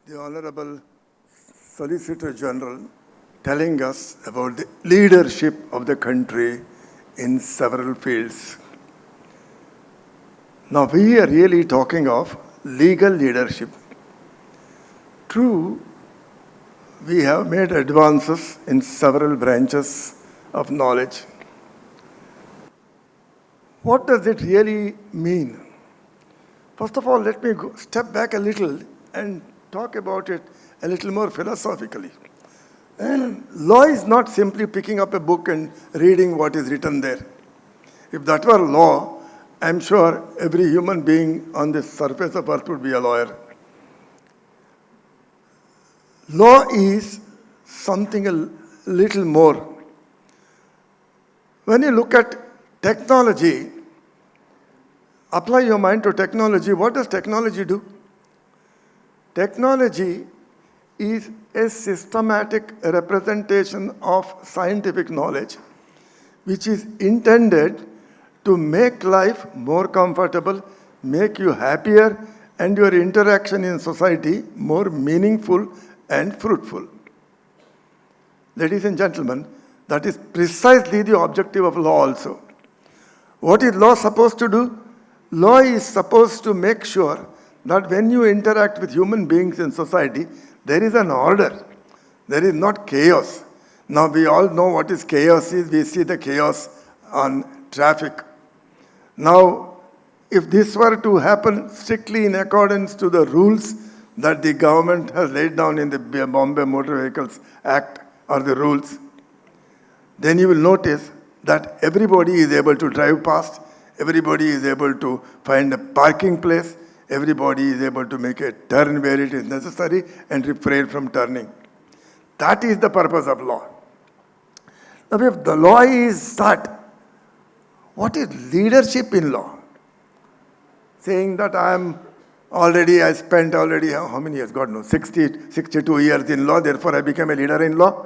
the Honorable Solicitor General telling us about the leadership of the country in several fields. Now we are really talking of legal leadership. True, we have made advances in several branches of knowledge. What does it really mean? First of all, let me step back a little and talk about it a little more philosophically. And law is not simply picking up a book and reading what is written there. If that were law, I'm sure every human being on the surface of earth would be a lawyer. Law is something a little more. When you look at technology, apply your mind to technology. What does technology do? Technology is a systematic representation of scientific knowledge, which is intended to make life more comfortable, make you happier, and your interaction in society more meaningful and fruitful. Ladies and gentlemen, that is precisely the objective of law also. What is law supposed to do? Law is supposed to make sure that when you interact with human beings in society, there is an order. There is not chaos. Now we all know what is chaos is. We see the chaos on traffic. Now, if this were to happen strictly in accordance to the rules that the government has laid down in the Bombay Motor Vehicles Act or the rules, then you will notice that everybody is able to drive past, everybody is able to find a parking place, everybody is able to make a turn where it is necessary and refrain from turning. That is the purpose of law. Now, if the law is that, what is leadership in law? Saying that I spent already, how many years? God knows, 62 years in law, therefore I became a leader in law.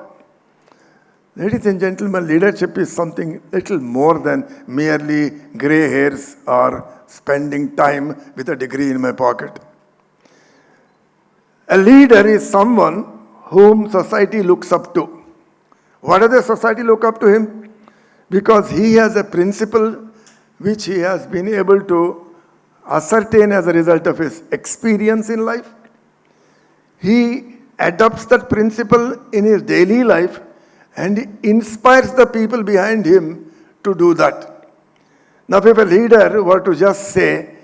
Ladies and gentlemen, leadership is something little more than merely gray hairs or spending time with a degree in my pocket. A leader is someone whom society looks up to. Why does the society look up to him? Because he has a principle which he has been able to ascertain as a result of his experience in life. He adopts that principle in his daily life and inspires the people behind him to do that. Now, if a leader were to just say,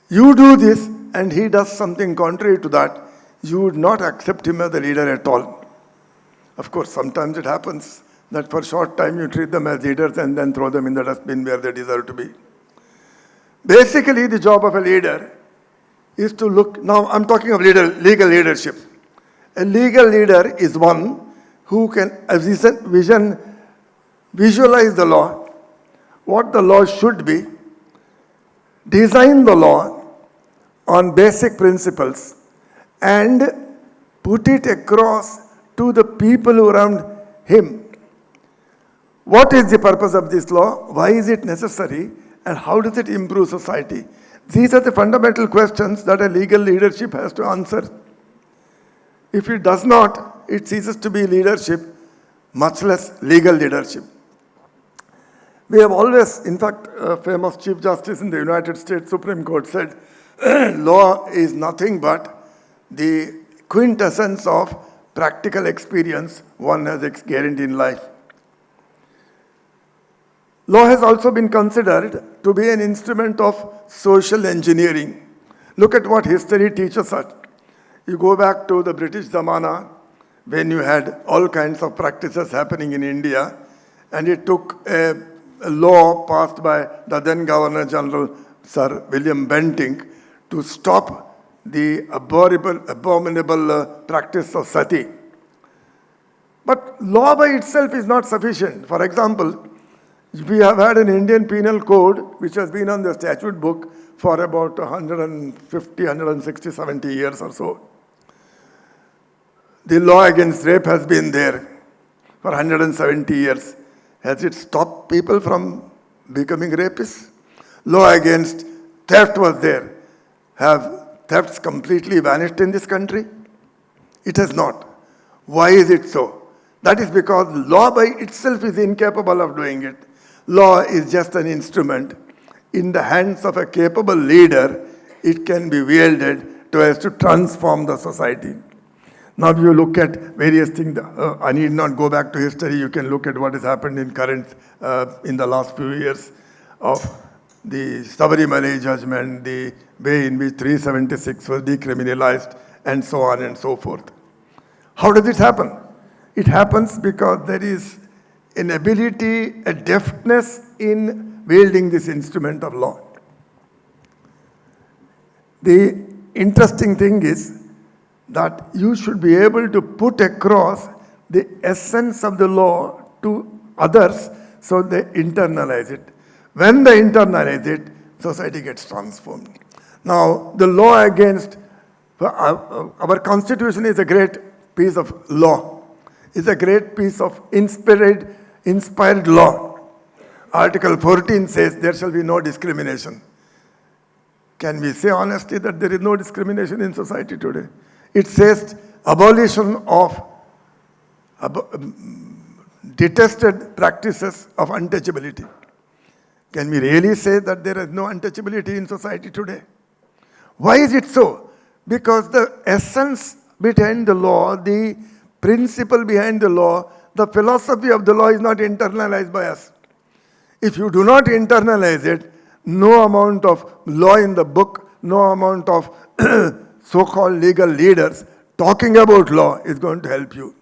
you do this, and he does something contrary to that, you would not accept him as a leader at all. Of course, sometimes it happens that for a short time you treat them as leaders and then throw them in the dustbin where they deserve to be. Basically, the job of a leader is to look, now I'm talking of legal leadership. A legal leader is one who can visualize the law, what the law should be, design the law on basic principles, and put it across to the people around him. What is the purpose of this law? Why is it necessary? And how does it improve society? These are the fundamental questions that a legal leadership has to answer. If it does not, it ceases to be leadership, much less legal leadership. We have always, in fact, a famous Chief Justice in the United States Supreme Court said, law is nothing but the quintessence of practical experience one has gained in life. Law has also been considered to be an instrument of social engineering. Look at what history teaches us. You go back to the British Zamana, when you had all kinds of practices happening in India, and it took a law passed by the then Governor General Sir William Bentinck to stop the abominable practice of sati. But law by itself is not sufficient. For example, we have had an Indian penal code which has been on the statute book for about 150, 160, 70 years or so. The law against rape has been there for 170 years. Has it stopped people from becoming rapists? Law against theft was there. Have thefts completely vanished in this country? It has not. Why is it so? That is because law by itself is incapable of doing it. Law is just an instrument. In the hands of a capable leader, it can be wielded so as to transform the society. Now you look at various things. I need not go back to history. You can look at what has happened in in the last few years of the Sabarimala judgment, the way in which 376 was decriminalized, and so on and so forth. How does it happen? It happens because there is an ability, a deftness in wielding this instrument of law. The interesting thing is that you should be able to put across the essence of the law to others so they internalize it. When they internalize it, society gets transformed. Now, the law against our constitution is a great piece of law. It's a great piece of inspired law. Article 14 says there shall be no discrimination. Can we say honestly that there is no discrimination in society today? It says abolition of detested practices of untouchability. Can we really say that there is no untouchability in society today? Why is it so? Because the essence behind the law, the principle behind the law, the philosophy of the law is not internalized by us. If you do not internalize it, no amount of law in the book, no amount of so-called legal leaders talking about law is going to help you.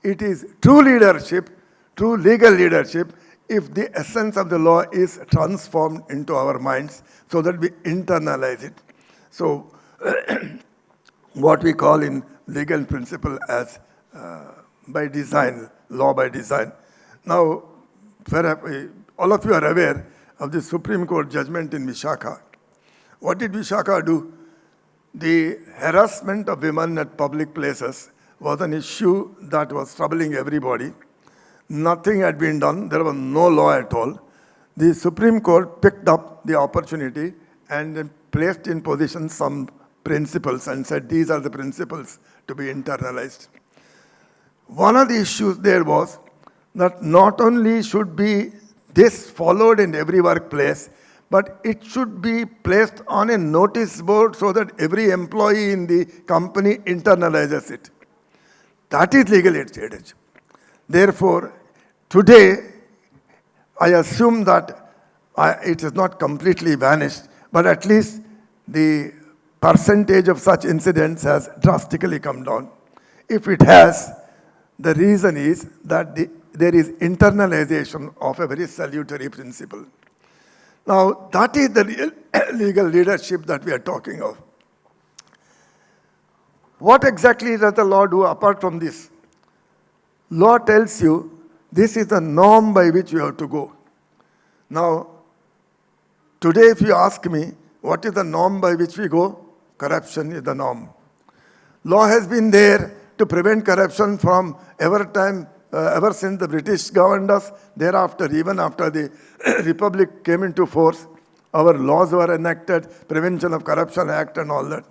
It is true leadership, true legal leadership, if the essence of the law is transformed into our minds so that we internalize it. So, what we call in legal principle as by design, law by design. Now, all of you are aware of the Supreme Court judgment in Vishaka. What did Vishaka do? The harassment of women at public places was an issue that was troubling everybody. Nothing had been done. There was no law at all. The Supreme Court picked up the opportunity and then placed in position some principles and said these are the principles to be internalized. One of the issues there was that not only should be this followed in every workplace, but it should be placed on a notice board so that every employee in the company internalizes it. That is legal advantage. Therefore, today, I assume that it is not completely vanished, but at least the percentage of such incidents has drastically come down. If it has, the reason is that there is internalization of a very salutary principle. Now, that is the real legal leadership that we are talking of. What exactly does the law do apart from this? Law tells you this is the norm by which you have to go. Now, today if you ask me, what is the norm by which we go? Corruption is the norm. Law has been there to prevent corruption from ever since the British governed us. Thereafter, even after the Republic came into force, our laws were enacted, Prevention of Corruption Act and all that.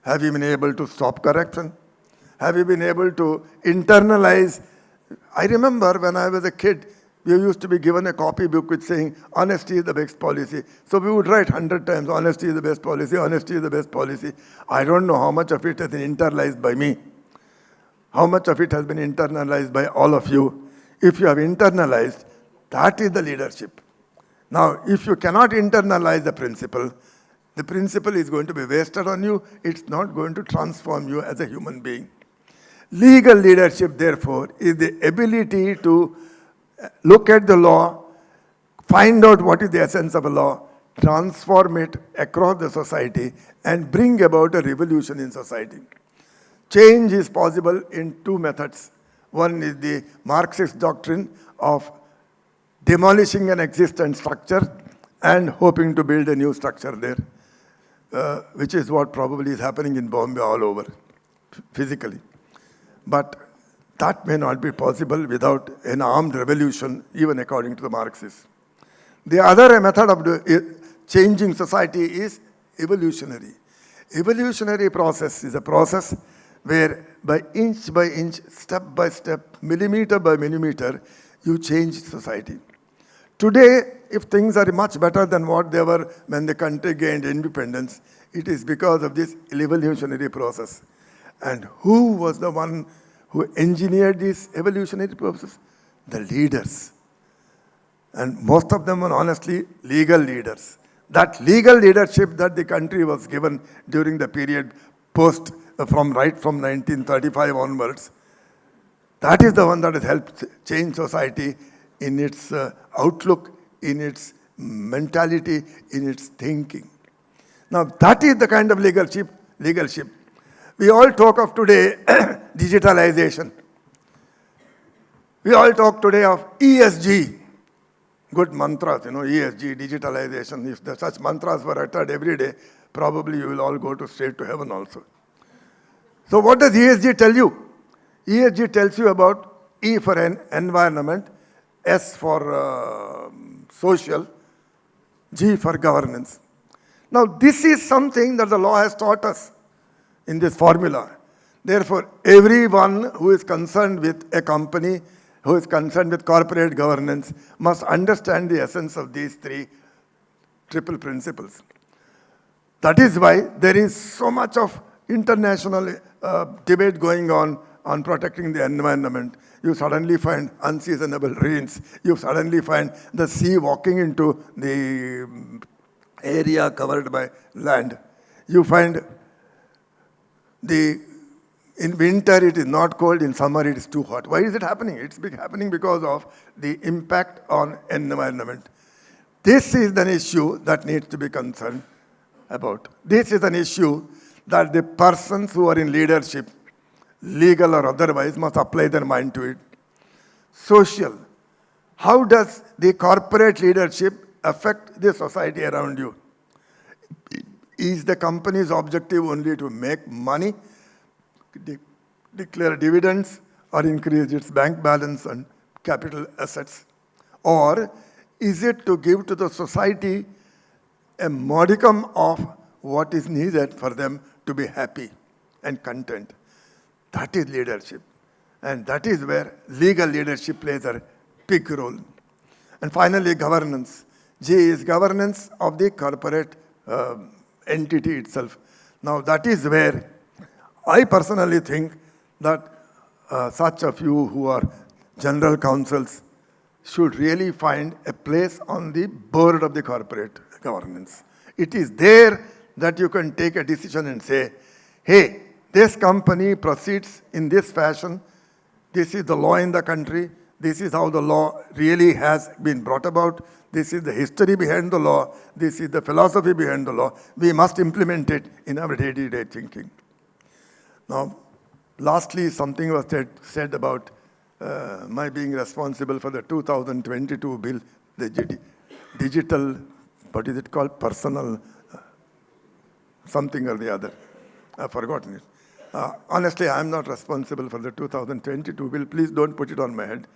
Have you been able to stop corruption? Have you been able to internalize? I remember when I was a kid, we used to be given a copybook with saying, honesty is the best policy. So we would write 100 times, honesty is the best policy, honesty is the best policy. I don't know how much of it has been internalized by me. How much of it has been internalized by all of you? If you have internalized, that is the leadership. Now, if you cannot internalize the principle is going to be wasted on you. It's not going to transform you as a human being. Legal leadership, therefore, is the ability to look at the law, find out what is the essence of a law, transform it across the society, and bring about a revolution in society. Change is possible in two methods. One is the Marxist doctrine of demolishing an existing structure and hoping to build a new structure there, which is what probably is happening in Bombay all over, physically. But that may not be possible without an armed revolution, even according to the Marxists. The other method of changing society is evolutionary. Evolutionary process is a process where by inch, step by step, millimeter by millimeter, you change society. Today, if things are much better than what they were when the country gained independence, it is because of this evolutionary process. And who was the one who engineered this evolutionary process? The leaders. And most of them were honestly legal leaders. That legal leadership that the country was given during the period from 1935 onwards, that is the one that has helped change society in its outlook, in its mentality, in its thinking. Now, that is the kind of leadership. We all talk of today digitalization. We all talk today of ESG. Good mantras, ESG, digitalization. If such mantras were uttered every day, probably you will all go straight to heaven also. So what does ESG tell you? ESG tells you about E for environment, S for social, G for governance. Now this is something that the law has taught us in this formula. Therefore, everyone who is concerned with a company, who is concerned with corporate governance, must understand the essence of these three triple principles. That is why there is so much of international debate going on protecting the environment. You suddenly find unseasonable rains. You suddenly find the sea walking into the area covered by land. You find in winter it is not cold, in summer it is too hot. Why is it happening? It's happening because of the impact on environment. This is an issue that needs to be concerned about. This is an issue that the persons who are in leadership, legal or otherwise, must apply their mind to it. Social. How does the corporate leadership affect the society around you? Is the company's objective only to make money, declare dividends, or increase its bank balance and capital assets? Or is it to give to the society a modicum of what is needed for them to be happy and content? That is leadership. And that is where legal leadership plays a big role. And finally, governance. G is governance of the corporate entity itself. Now, that is where I personally think that such of you who are general counsels should really find a place on the board of the corporate governance. It is there that you can take a decision and say, hey, this company proceeds in this fashion. This is the law in the country. This is how the law really has been brought about. This is the history behind the law. This is the philosophy behind the law. We must implement it in our day-to-day thinking. Now, lastly, something was said about my being responsible for the 2022 bill, the digital, what is it called? Personal, something or the other. I've forgotten it. Honestly, I'm not responsible for the 2022 bill. Please don't put it on my head.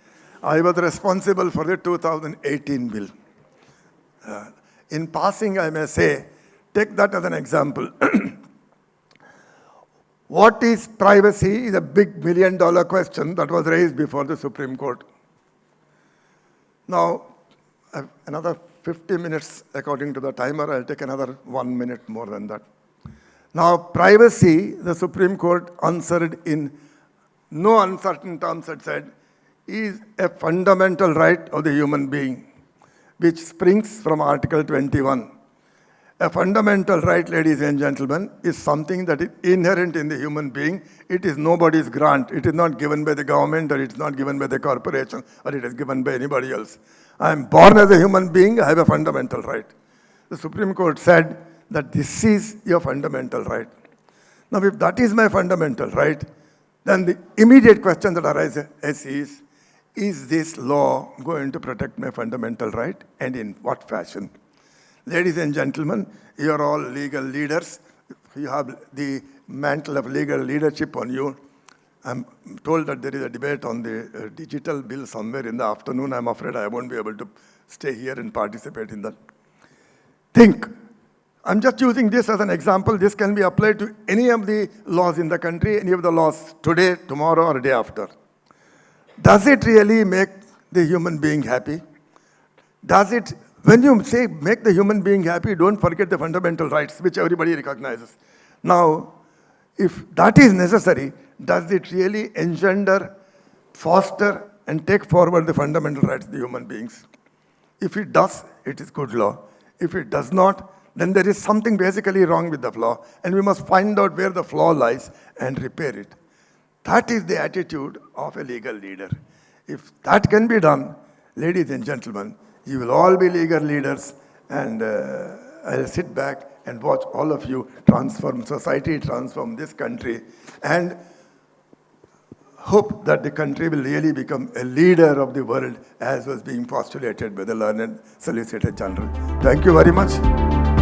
I was responsible for the 2018 bill. In passing, I may say, take that as an example. What is privacy is a big $1 million question that was raised before the Supreme Court. Now, another 50 minutes according to the timer. I'll take another 1 minute more than that. Now, privacy, the Supreme Court answered in no uncertain terms. It said, is a fundamental right of the human being, which springs from Article 21. A fundamental right, ladies and gentlemen, is something that is inherent in the human being. It is nobody's grant. It is not given by the government, or it's not given by the corporation, or it is given by anybody else. I am born as a human being. I have a fundamental right. The Supreme Court said that this is your fundamental right. Now, if that is my fundamental right, then the immediate question that arises is this law going to protect my fundamental right, and in what fashion? Ladies and gentlemen, you are all legal leaders. You have the mantle of legal leadership on you. I'm told that there is a debate on the digital bill somewhere in the afternoon. I'm afraid I won't be able to stay here and participate in that. Think, I'm just using this as an example. This can be applied to any of the laws in the country, any of the laws today, tomorrow, or day after. Does it really make the human being happy? When you say make the human being happy, don't forget the fundamental rights, which everybody recognizes. Now, if that is necessary, does it really engender, foster, and take forward the fundamental rights of the human beings? If it does, it is good law. If it does not, then there is something basically wrong with the flaw, and we must find out where the flaw lies and repair it. That is the attitude of a legal leader. If that can be done, ladies and gentlemen, you will all be legal leaders, and I'll sit back and watch all of you transform society, transform this country, and hope that the country will really become a leader of the world as was being postulated by the learned Solicitor General. Thank you very much.